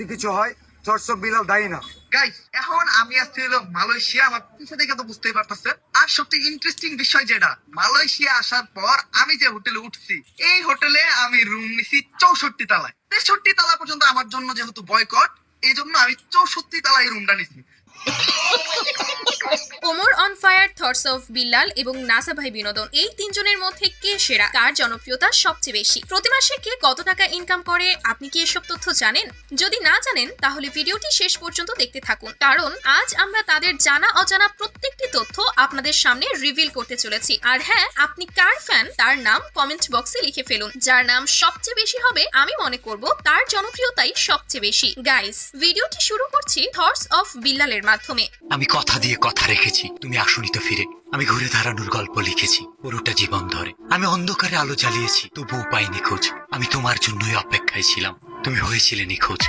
কিছু হয় thoughts of Bilal দায়ী না। গাইস এখন আমি আসছি হলো মালয়েশিয়া, আমার পিছনে দেখে তো বুঝতেই পারতেছেন। আর সবথেকে ইন্টারেস্টিং বিষয় যেটা, মালয়েশিয়া আসার পর আমি যে হোটেলে উঠছি, এই হোটেলে আমি রুম নিছি 64 তলায়। 63 তলা পর্যন্ত আমার জন্য যেহেতু বয়কট, এই জন্য আমি 64 তলায় রুমটা নিছি। Omar on fire, thoughts of Billal এবং নাসা ভাই বিনোদন, এই তিনজনের মধ্যে কে সেরা, কার জনপ্রিয়তা সবচেয়ে বেশি, প্রতি মাসে কে কত টাকা ইনকাম করে, আপনি কি এসব তথ্য জানেন? যদি না জানেন তাহলে ভিডিওটি শেষ পর্যন্ত দেখতে থাকুন, কারণ আজ আমরা তাদের জানা অজানা প্রত্যেকটি তথ্য আপনাদের সামনে রিভিল করতে চলেছি। আর হ্যাঁ, আপনি কার ফ্যান তার নাম কমেন্ট বক্সে লিখে ফেলুন। যার নাম সবচেয়ে বেশি হবে আমি মনে করব তার জনপ্রিয়তাই সবচেয়ে বেশি। গাইস, ভিডিওটি শুরু করছি থটস অফ বিল্লালের মাধ্যমে। আমি কথা দিয়ে কথা রেখেছি, তুমি আসনি তো ফিরে। আমি ঘুরে দাঁড়ানোর গল্প লিখেছি পুরোটা জীবন ধরে। আমি অন্ধকারে আলো জ্বালিয়েছি, তবুও পাইনি খোঁজ। আমি তোমার জন্যই অপেক্ষায় ছিলাম, তুমি হয়েছিলে নিখোঁজ।